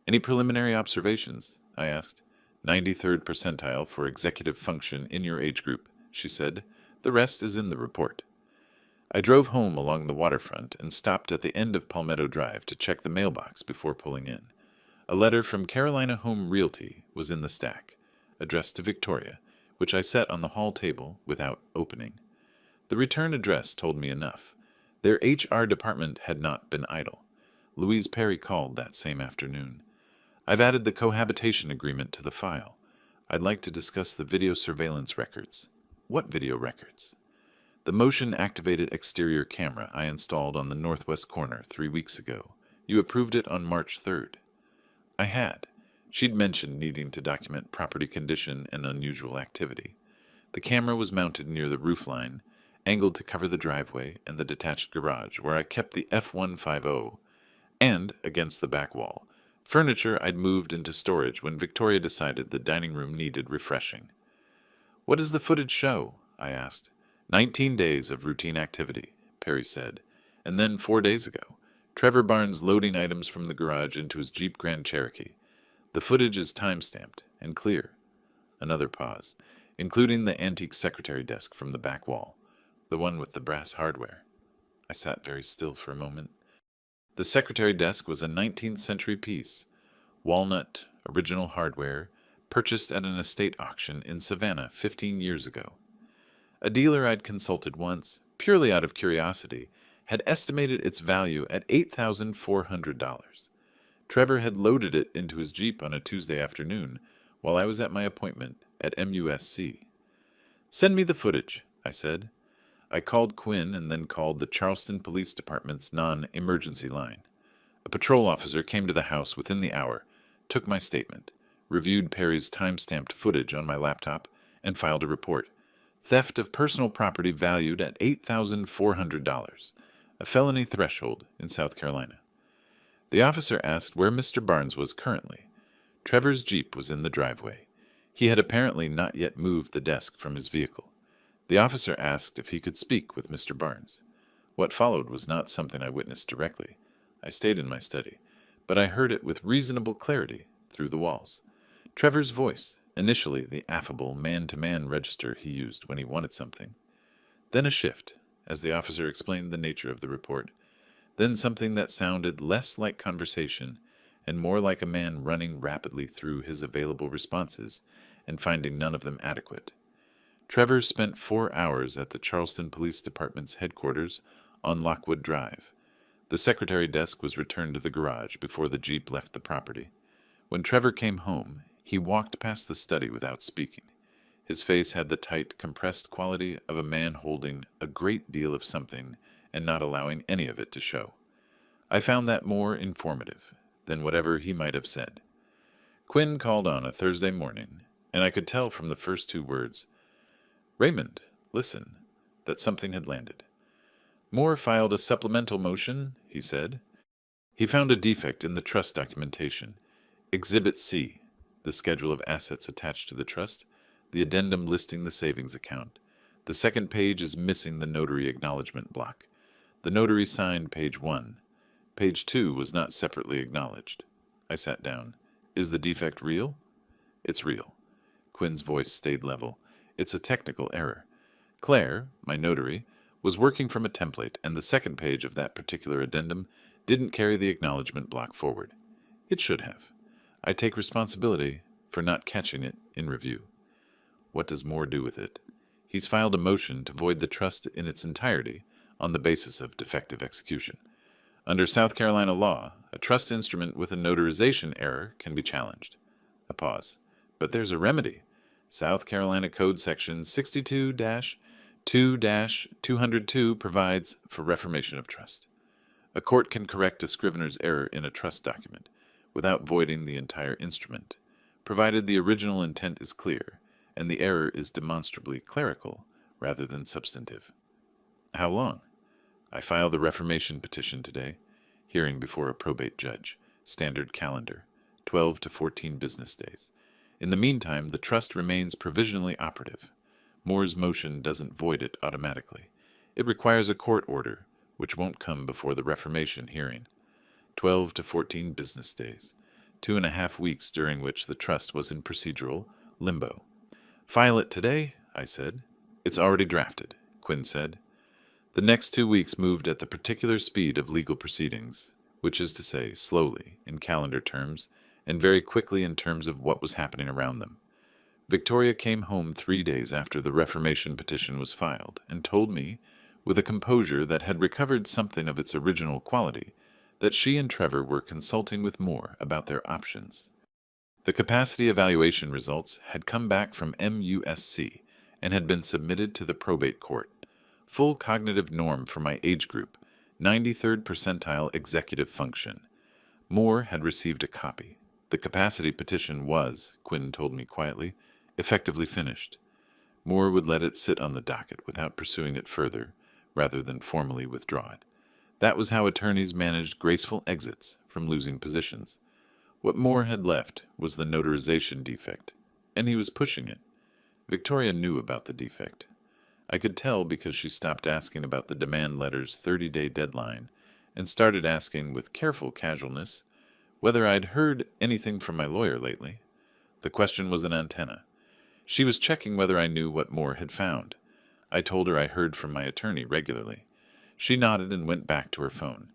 "Any preliminary observations?" I asked. 93rd percentile for executive function in your age group," she said. "The rest is in the report." I drove home along the waterfront and stopped at the end of Palmetto Drive to check the mailbox before pulling in. A letter from Carolina Home Realty was in the stack, addressed to Victoria, which I set on the hall table without opening. The return address told me enough. Their HR department had not been idle. Louise Perry called that same afternoon. "I've added the cohabitation agreement to the file. I'd like to discuss the video surveillance records." "What video records?" "The motion-activated exterior camera I installed on the northwest corner 3 weeks ago. You approved it on March 3rd. I had. She'd mentioned needing to document property condition and unusual activity. The camera was mounted near the roofline, angled to cover the driveway and the detached garage where I kept the F-150, and against the back wall. Furniture I'd moved into storage when Victoria decided the dining room needed refreshing. "What does the footage show?" I asked. 19 days of routine activity, Perry said. And then 4 days ago, Trevor Barnes loading items from the garage into his Jeep Grand Cherokee. The footage is time-stamped and clear. Another pause, including the antique secretary desk from the back wall, the one with the brass hardware. I sat very still for a moment. The secretary desk was a 19th century piece, walnut, original hardware, purchased at an estate auction in Savannah 15 years ago. A dealer I'd consulted once, purely out of curiosity, had estimated its value at $8,400. Trevor had loaded it into his Jeep on a Tuesday afternoon while I was at my appointment at MUSC. "Send me the footage," I said. I called Quinn and then called the Charleston Police Department's non-emergency line. A patrol officer came to the house within the hour, took my statement, reviewed Perry's time-stamped footage on my laptop, and filed a report. Theft of personal property valued at $8,400, a felony threshold in South Carolina. The officer asked where Mr. Barnes was currently. Trevor's Jeep was in the driveway. He had apparently not yet moved the desk from his vehicle. The officer asked if he could speak with Mr. Barnes. What followed was not something I witnessed directly. I stayed in my study, but I heard it with reasonable clarity through the walls. Trevor's voice, initially the affable man-to-man register he used when he wanted something. Then a shift, as the officer explained the nature of the report. Then something that sounded less like conversation and more like a man running rapidly through his available responses and finding none of them adequate. Trevor spent 4 hours at the Charleston Police Department's headquarters on Lockwood Drive. The secretary desk was returned to the garage before the Jeep left the property. When Trevor came home, he walked past the study without speaking. His face had the tight, compressed quality of a man holding a great deal of something and not allowing any of it to show. I found that more informative than whatever he might have said. Quinn called on a Thursday morning, and I could tell from the first 2 words, "Raymond, listen," that something had landed. "Moore filed a supplemental motion," he said. He found a defect in the trust documentation. Exhibit C, the schedule of assets attached to the trust, the addendum listing the savings account. The second page is missing the notary acknowledgement block. The notary signed page 1. Page 2 was not separately acknowledged. I sat down. "Is the defect real?" "It's real." Quinn's voice stayed level. "It's a technical error. Claire, my notary, was working from a template, and the second page of that particular addendum didn't carry the acknowledgement block forward. It should have. I take responsibility for not catching it in review." "What does Moore do with it?" "He's filed a motion to void the trust in its entirety on the basis of defective execution. Under South Carolina law, a trust instrument with a notarization error can be challenged." A pause. "But there's a remedy. South Carolina Code Section 62-2-202 provides for reformation of trust. A court can correct a scrivener's error in a trust document without voiding the entire instrument, provided the original intent is clear and the error is demonstrably clerical rather than substantive." "How long?" "I filed a reformation petition today. Hearing before a probate judge. Standard calendar. 12 to 14 business days. In the meantime, the trust remains provisionally operative. Moore's motion doesn't void it automatically. It requires a court order, which won't come before the reformation hearing. 12 to 14 business days. 2.5 weeks during which the trust was in procedural limbo. "File it today," I said. "It's already drafted," Quinn said. The next 2 weeks moved at the particular speed of legal proceedings, which is to say, slowly, in calendar terms, and very quickly in terms of what was happening around them. Victoria came home 3 days after the reformation petition was filed, and told me, with a composure that had recovered something of its original quality, that she and Trevor were consulting with Moore about their options. The capacity evaluation results had come back from MUSC and had been submitted to the probate court. Full cognitive norm for my age group, 93rd percentile executive function. Moore had received a copy. The capacity petition was, Quinn told me quietly, effectively finished. Moore would let it sit on the docket without pursuing it further, rather than formally withdraw it. That was how attorneys managed graceful exits from losing positions. What Moore had left was the notarization defect, and he was pushing it. Victoria knew about the defect. I could tell because she stopped asking about the demand letter's 30-day deadline and started asking with careful casualness whether I'd heard anything from my lawyer lately. The question was an antenna. She was checking whether I knew what Moore had found. I told her I heard from my attorney regularly. She nodded and went back to her phone.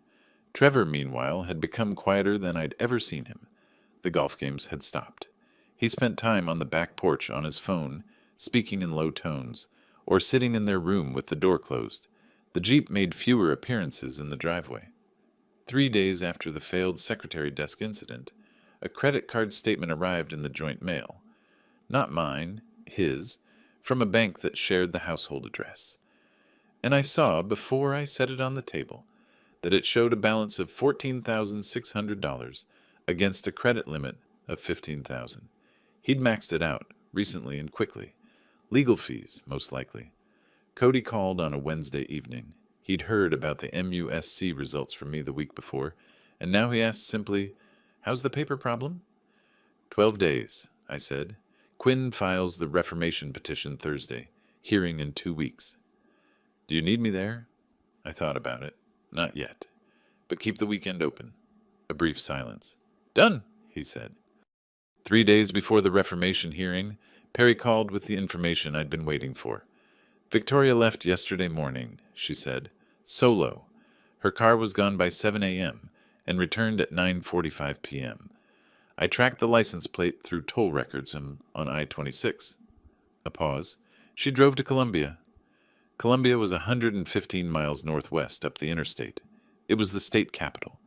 Trevor, meanwhile, had become quieter than I'd ever seen him. The golf games had stopped. He spent time on the back porch on his phone, speaking in low tones, or sitting in their room with the door closed. The Jeep made fewer appearances in the driveway. 3 days after the failed secretary desk incident, a credit card statement arrived in the joint mail. Not mine, his, from a bank that shared the household address. And I saw, before I set it on the table, that it showed a balance of $14,600 against a credit limit of $15,000. He'd maxed it out, recently and quickly. Legal fees, most likely. Cody called on a Wednesday evening. He'd heard about the MUSC results from me the week before, and now he asked simply, "How's the paper problem?" 12 days, I said. Quinn files the Reformation petition Thursday, hearing in 2 weeks. Do you need me there? I thought about it. Not yet. But keep the weekend open. A brief silence. Done, he said. 3 days before the Reformation hearing, Perry called with the information I'd been waiting for. Victoria left yesterday morning, she said, solo. Her car was gone by 7 a.m. and returned at 9:45 p.m. I tracked the license plate through toll records on I-26. A pause. She drove to Columbia. Columbia was 115 miles northwest up the interstate. It was the state capital.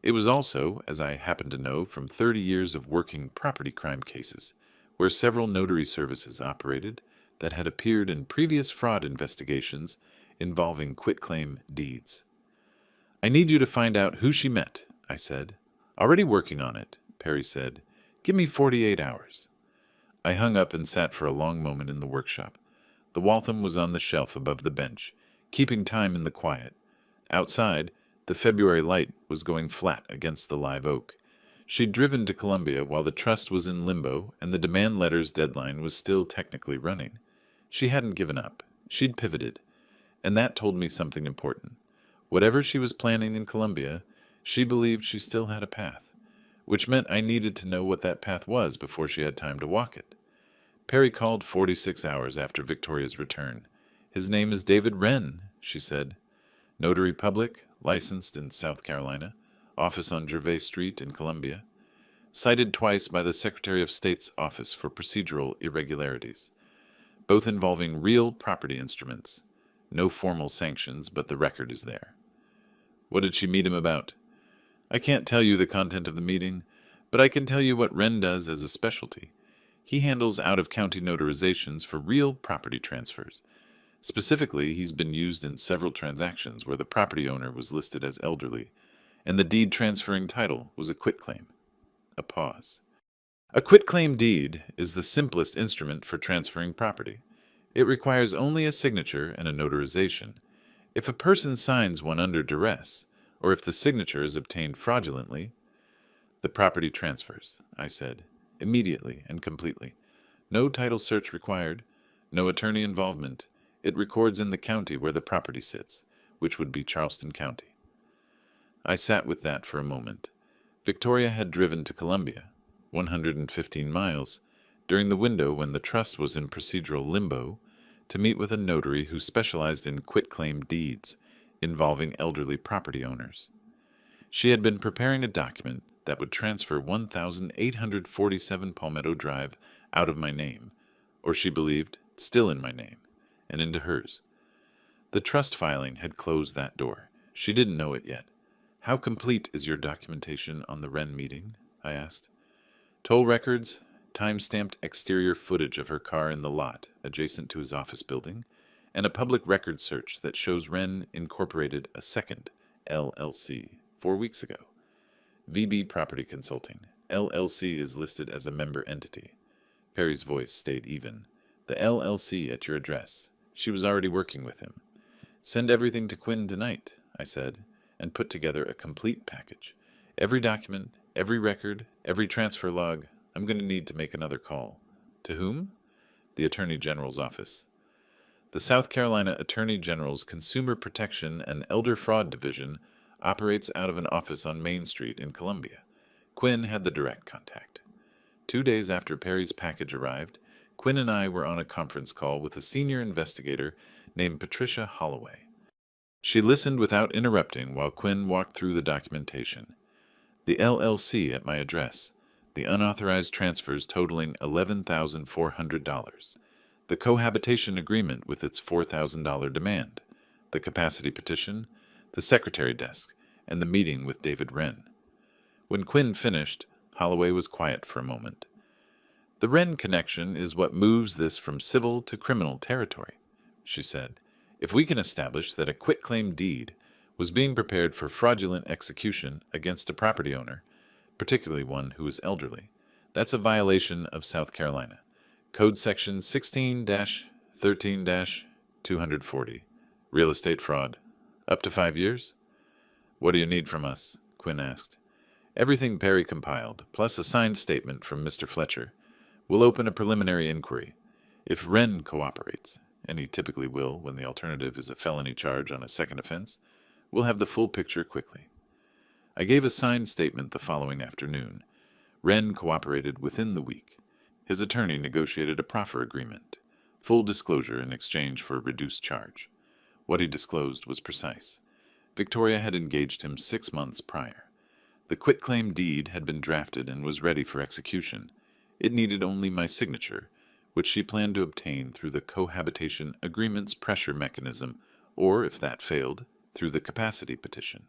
It was also, as I happen to know from 30 years of working property crime cases, where several notary services operated that had appeared in previous fraud investigations involving quitclaim deeds. I need you to find out who she met, I said. Already working on it, Perry said. Give me 48 hours. I hung up and sat for a long moment in the workshop. The Waltham was on the shelf above the bench, keeping time in the quiet. Outside, the February light was going flat against the live oak. She'd driven to Columbia while the trust was in limbo and the demand letter's deadline was still technically running. She hadn't given up. She'd pivoted. And that told me something important. Whatever she was planning in Columbia, she believed she still had a path, which meant I needed to know what that path was before she had time to walk it. Perry called 46 hours after Victoria's return. His name is David Wren, she said. Notary public, licensed in South Carolina, office on Gervais Street in Columbia. Cited twice by the Secretary of State's Office for Procedural Irregularities, both involving real property instruments. No formal sanctions, but the record is there. What did she meet him about? I can't tell you the content of the meeting, but I can tell you what Wren does as a specialty. He handles out-of-county notarizations for real property transfers. Specifically, he's been used in several transactions where the property owner was listed as elderly, and the deed transferring title was a quitclaim. A pause. A quitclaim deed is the simplest instrument for transferring property. It requires only a signature and a notarization. If a person signs one under duress, or if the signature is obtained fraudulently, the property transfers, I said, immediately and completely. No title search required, no attorney involvement. It records in the county where the property sits, which would be Charleston County. I sat with that for a moment. Victoria had driven to Columbia, 115 miles, during the window when the trust was in procedural limbo, to meet with a notary who specialized in quitclaim deeds involving elderly property owners. She had been preparing a document that would transfer 1,847 Palmetto Drive out of my name, or she believed, still in my name, and into hers. The trust filing had closed that door. She didn't know it yet. How complete is your documentation on the Wren meeting? I asked. Toll records, time-stamped exterior footage of her car in the lot adjacent to his office building, and a public record search that shows Wren incorporated a second LLC 4 weeks ago. VB Property Consulting, LLC is listed as a member entity. Perry's voice stayed even. The LLC at your address. She was already working with him. Send everything to Quinn tonight, I said, and put together a complete package. Every document, every record, every transfer log. I'm going to need to make another call. To whom? The Attorney General's office. The South Carolina Attorney General's Consumer Protection and Elder Fraud Division operates out of an office on Main Street in Columbia. Quinn had the direct contact. 2 days after Perry's package arrived, Quinn and I were on a conference call with a senior investigator named Patricia Holloway. She listened without interrupting while Quinn walked through the documentation. The LLC at my address, the unauthorized transfers totaling $11,400, the cohabitation agreement with its $4,000 demand, the capacity petition, the secretary desk, and the meeting with David Wren. When Quinn finished, Holloway was quiet for a moment. The Wren connection is what moves this from civil to criminal territory, she said. If we can establish that a quitclaim deed was being prepared for fraudulent execution against a property owner, particularly one who is elderly, that's a violation of South Carolina. Code Section 16-13-240. Real estate fraud. Up to 5 years? What do you need from us? Quinn asked. Everything Perry compiled, plus a signed statement from Mr. Fletcher. We'll open a preliminary inquiry. If Wren cooperates, and he typically will when the alternative is a felony charge on a second offense, we'll have the full picture quickly. I gave a signed statement the following afternoon. Wren cooperated within the week. His attorney negotiated a proffer agreement, full disclosure in exchange for a reduced charge. What he disclosed was precise. Victoria had engaged him 6 months prior. The quitclaim deed had been drafted and was ready for execution. It needed only my signature, which she planned to obtain through the cohabitation agreement's pressure mechanism, or, if that failed, through the capacity petition.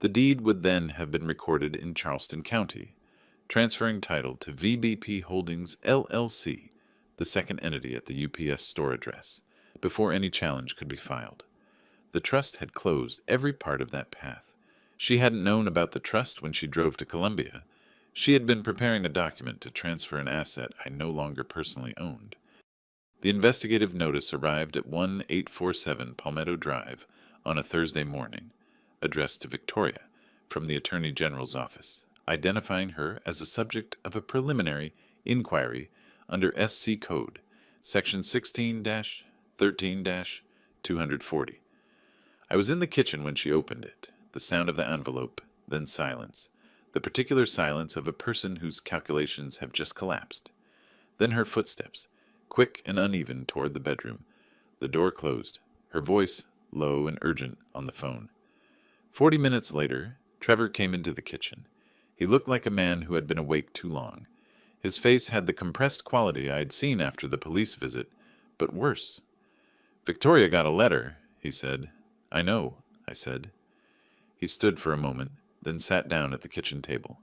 The deed would then have been recorded in Charleston County, transferring title to VBP Holdings, LLC, the second entity at the UPS store address, before any challenge could be filed. The trust had closed every part of that path. She hadn't known about the trust when she drove to Columbia. She had been preparing a document to transfer an asset I no longer personally owned. The investigative notice arrived at 1847 Palmetto Drive on a Thursday morning, addressed to Victoria from the Attorney General's office, identifying her as a subject of a preliminary inquiry under SC Code, Section 16-13-240. I was in the kitchen when she opened it, the sound of the envelope, then silence, the particular silence of a person whose calculations have just collapsed. Then her footsteps, quick and uneven toward the bedroom. The door closed, her voice low and urgent on the phone. 40 minutes later, Trevor came into the kitchen. He looked like a man who had been awake too long. His face had the compressed quality I had seen after the police visit, but worse. "Victoria got a letter," he said. "I know," I said. He stood for a moment, then sat down at the kitchen table.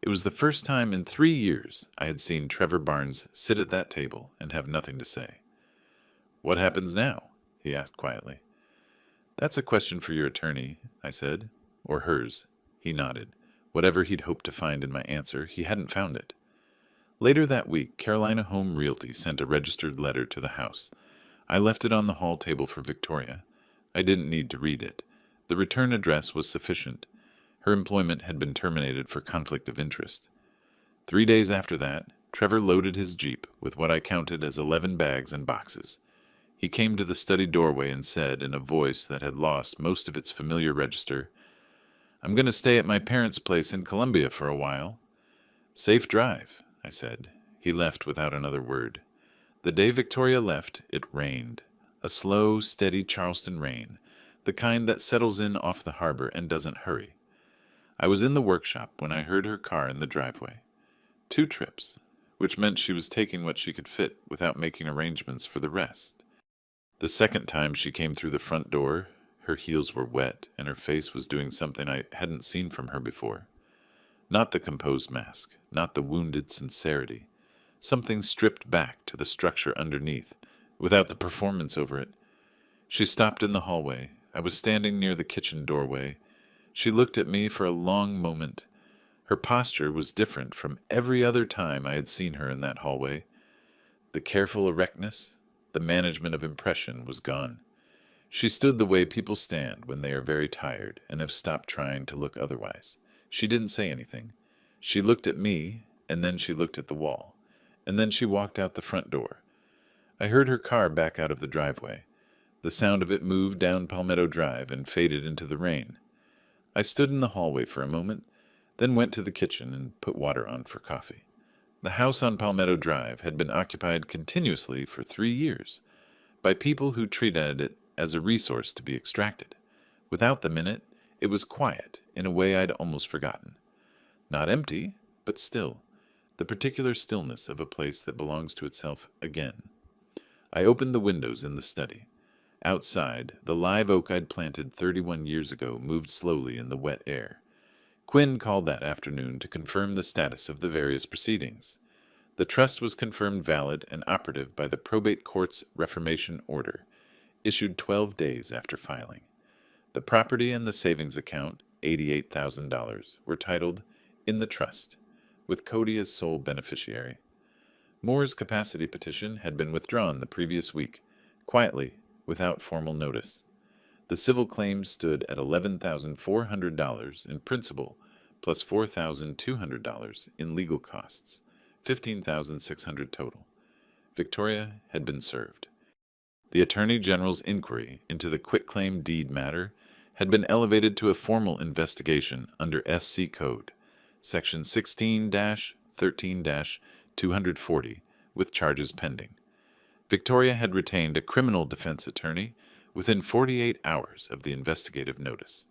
It was the first time in 3 years I had seen Trevor Barnes sit at that table and have nothing to say. "What happens now?" he asked quietly. "That's a question for your attorney," I said. "Or hers." He nodded. Whatever he'd hoped to find in my answer, he hadn't found it. Later that week, Carolina Home Realty sent a registered letter to the house. I left it on the hall table for Victoria. I didn't need to read it. The return address was sufficient. Her employment had been terminated for conflict of interest. 3 days after that, Trevor loaded his Jeep with what I counted as 11 bags and boxes. He came to the study doorway and said, in a voice that had lost most of its familiar register, "I'm going to stay at my parents' place in Columbia for a while." "Safe drive," I said. He left without another word. The day Victoria left, it rained. A slow, steady Charleston rain, the kind that settles in off the harbor and doesn't hurry. I was in the workshop when I heard her car in the driveway. 2 trips, which meant she was taking what she could fit without making arrangements for the rest. The second time she came through the front door, her heels were wet and her face was doing something I hadn't seen from her before. Not the composed mask, not the wounded sincerity. Something stripped back to the structure underneath, without the performance over it. She stopped in the hallway. I was standing near the kitchen doorway. She looked at me for a long moment. Her posture was different from every other time I had seen her in that hallway. The careful erectness, the management of impression was gone. She stood the way people stand when they are very tired and have stopped trying to look otherwise. She didn't say anything. She looked at me, and then she looked at the wall, and then she walked out the front door. I heard her car back out of the driveway. The sound of it moved down Palmetto Drive and faded into the rain. I stood in the hallway for a moment, then went to the kitchen and put water on for coffee. The house on Palmetto Drive had been occupied continuously for 3 years by people who treated it as a resource to be extracted. Without them in it, it was quiet in a way I'd almost forgotten. Not empty, but still, the particular stillness of a place that belongs to itself again. I opened the windows in the study. Outside, the live oak I'd planted 31 years ago moved slowly in the wet air. Quinn called that afternoon to confirm the status of the various proceedings. The trust was confirmed valid and operative by the probate court's reformation order, issued 12 days after filing. The property and the savings account, $88,000, were titled In the Trust, with Cody as sole beneficiary. Moore's capacity petition had been withdrawn the previous week, quietly, without formal notice. The civil claim stood at $11,400 in principal, plus $4,200 in legal costs, $15,600 total. Victoria had been served. The Attorney General's inquiry into the quitclaim deed matter had been elevated to a formal investigation under SC Code, Section 16-13-240, with charges pending. Victoria had retained a criminal defense attorney within 48 hours of the investigative notice.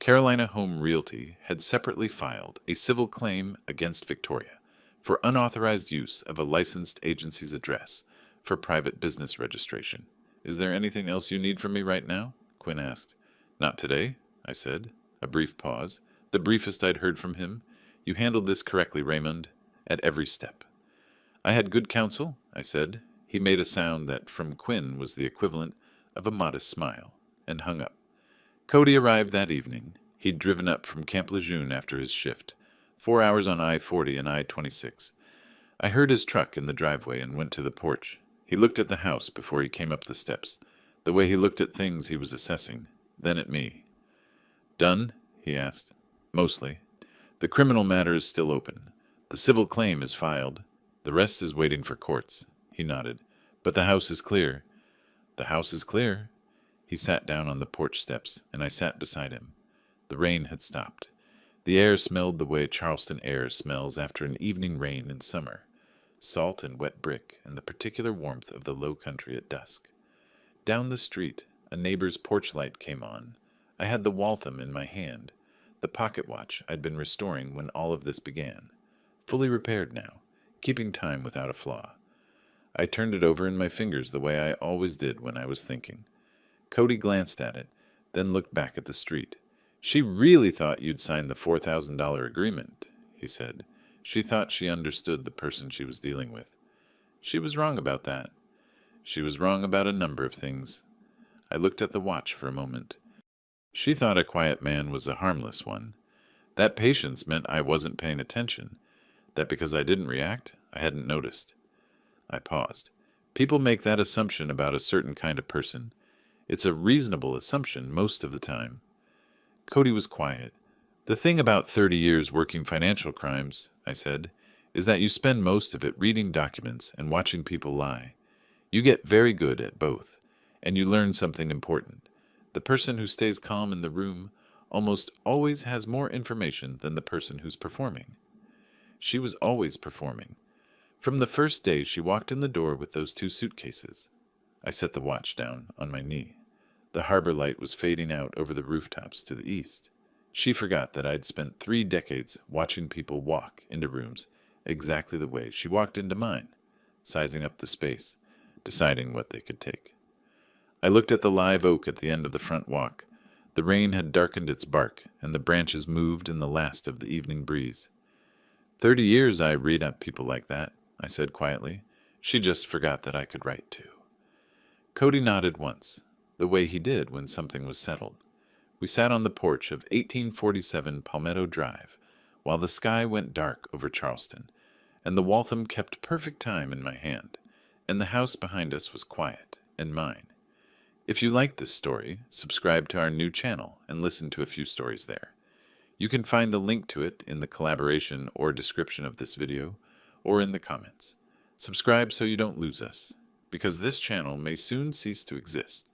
Carolina Home Realty had separately filed a civil claim against Victoria for unauthorized use of a licensed agency's address for private business registration. "Is there anything else you need from me right now?" Quinn asked. "Not today," I said. A brief pause, the briefest I'd heard from him. "You handled this correctly, Raymond, at every step." "I had good counsel," I said. He made a sound that from Quinn was the equivalent of a modest smile, and hung up. Cody arrived that evening. He'd driven up from Camp Lejeune after his shift, 4 hours on I-40 and I-26. I heard his truck in the driveway and went to the porch. He looked at the house before he came up the steps, the way he looked at things he was assessing, then at me. "Done?" he asked. "Mostly. The criminal matter is still open. The civil claim is filed. The rest is waiting for courts." He nodded. "But the house is clear." "The house is clear." He sat down on the porch steps, and I sat beside him. The rain had stopped. The air smelled the way Charleston air smells after an evening rain in summer, salt and wet brick, and the particular warmth of the low country at dusk. Down the street, a neighbor's porch light came on. I had the Waltham in my hand, the pocket watch I'd been restoring when all of this began, fully repaired now, keeping time without a flaw. I turned it over in my fingers the way I always did when I was thinking. Cody glanced at it, then looked back at the street. "She really thought you'd signed the $4,000 agreement," he said. "She thought she understood the person she was dealing with. She was wrong about that. She was wrong about a number of things." I looked at the watch for a moment. "She thought a quiet man was a harmless one. That patience meant I wasn't paying attention. That because I didn't react, I hadn't noticed." I paused. "People make that assumption about a certain kind of person. It's a reasonable assumption most of the time." Cody was quiet. "The thing about 30 years working financial crimes," I said, "is that you spend most of it reading documents and watching people lie. You get very good at both, and you learn something important. The person who stays calm in the room almost always has more information than the person who's performing." She was always performing. From the first day she walked in the door with those 2 suitcases. I set the watch down on my knee. The harbor light was fading out over the rooftops to the east. She forgot that I'd spent 3 decades watching people walk into rooms exactly the way she walked into mine, sizing up the space, deciding what they could take. I looked at the live oak at the end of the front walk. The rain had darkened its bark, and the branches moved in the last of the evening breeze. 30 years I read up people like that," I said quietly. She just forgot that I could write too. Cody nodded once, the way he did when something was settled. We sat on the porch of 1847 Palmetto Drive, while the sky went dark over Charleston, and the Waltham kept perfect time in my hand, and the house behind us was quiet and mine. If you like this story, subscribe to our new channel and listen to a few stories there. You can find the link to it in the collaboration or description of this video, or in the comments. Subscribe so you don't lose us, because this channel may soon cease to exist.